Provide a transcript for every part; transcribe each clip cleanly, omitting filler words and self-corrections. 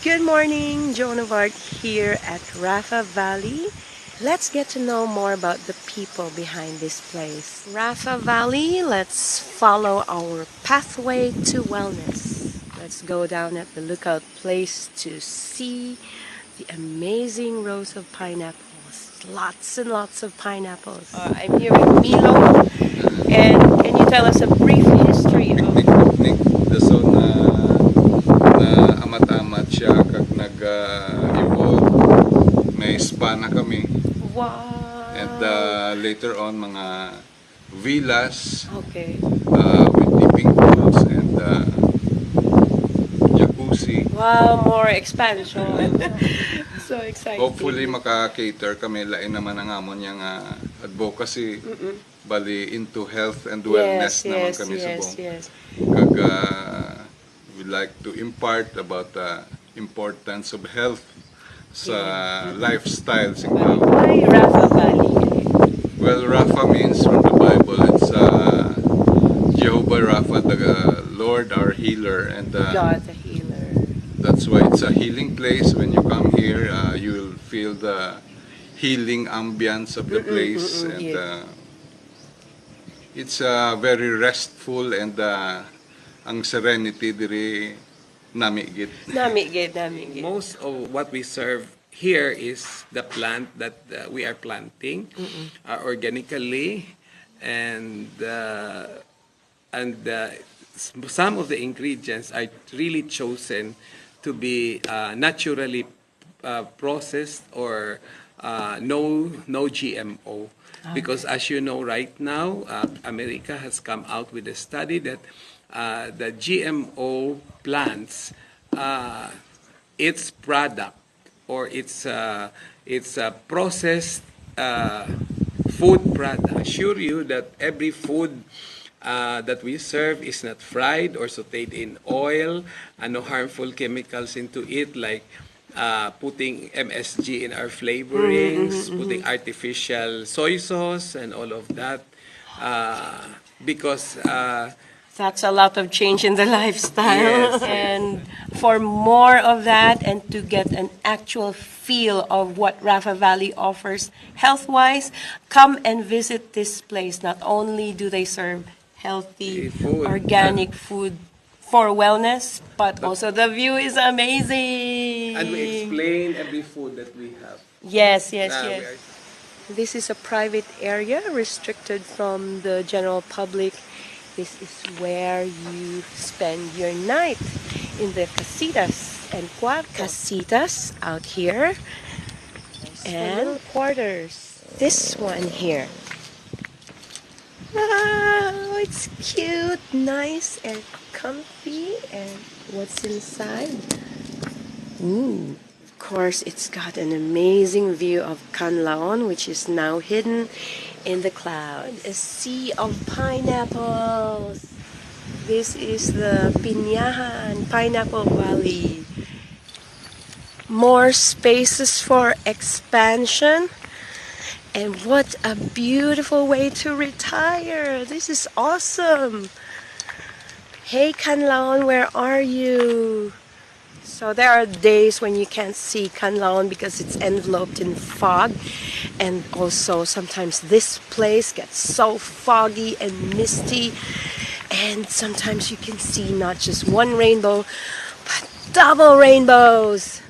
Good morning, Joan of Art here at RAPHA Valley. Let's get to know more about the people behind this place. RAPHA Valley, let's follow our pathway to wellness. Let's go down at the lookout place to see the amazing rows of pineapples. Lots and lots of pineapples. I'm here with Milo, and can you tell us a brief history of so na amat-amat siya kag nag-evolve. May spa na kami. Wow! And later on, mga villas Okay. with dipping pools and jacuzzi. Wow, more expansion. So exciting. Hopefully maka-cater kami. Lain naman ang amon yung advocacy. Bali into health and wellness naman kami sa buong. Kag we like to impart about the importance of health sa lifestyle. Why RAPHA Valley? Well, Rapha means from the Bible, it's Jehovah Rapha, the Lord our healer, and God the healer. that's why it's a healing place. When you come here, you will feel the healing ambience of the place, and it's very restful, and ang serenity diri namigit. Namigit. Most of what we serve here is the plant that we are planting organically, and some of the ingredients are really chosen to be naturally processed or no GMO. Because as you know right now, America has come out with a study that the GMO plants, its product or its processed food product, assure you that every food that we serve is not fried or sauteed in oil, and no harmful chemicals into it, like putting MSG in our flavorings, putting artificial soy sauce and all of that, because that's a lot of change in the lifestyle. Yes. And for more of that and to get an actual feel of what RAPHA Valley offers health-wise, come and visit this place. Not only do they serve healthy, food, organic food for wellness, but also the view is amazing. and we explain every food that we have. Yes. This is a private area restricted from the general public. This is where you spend your night in the casitas and casitas out here, and quarters. This one here. Wow, it's cute, nice and comfy. And what's inside? Ooh, of course, it's got an amazing view of Canlaon, which is now hidden in the clouds. A sea of pineapples. This is the Piñahan Pineapple Valley. More spaces for expansion. And what a beautiful way to retire. This is awesome. Hey Canlaon, where are you? So there are days when you can't see Canlaon because it's enveloped in fog. And also sometimes this place gets so foggy and misty. And sometimes you can see not just one rainbow, but double rainbows.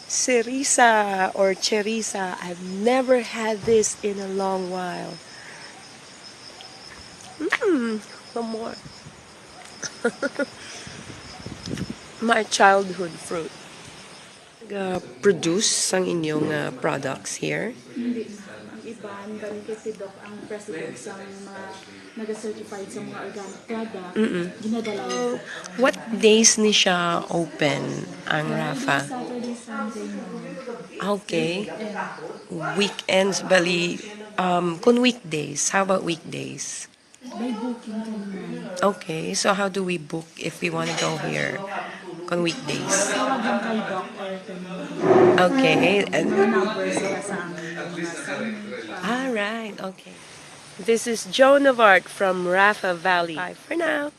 Cerisa or Cherisa. I've never had this in a long while. One more. My childhood fruit. Produce ang inyong products here? Hindi. Ang iba, ang galing kasi Doc, ang president sa mga nag-certified sa mga organic product, ginadala yun. What days ni siya open ang RAPHA? Saturday, Sunday, Okay. Weekends, bali, kung weekdays, how about weekdays? may booking ka naman. Okay, so how do we book if we want to go here on weekdays? Tawagan kay Doc or kay Okay, and mga numbers ka sa amin. Mga assignment. all right, okay. This is Joan of Art from RAPHA Valley. Bye for now.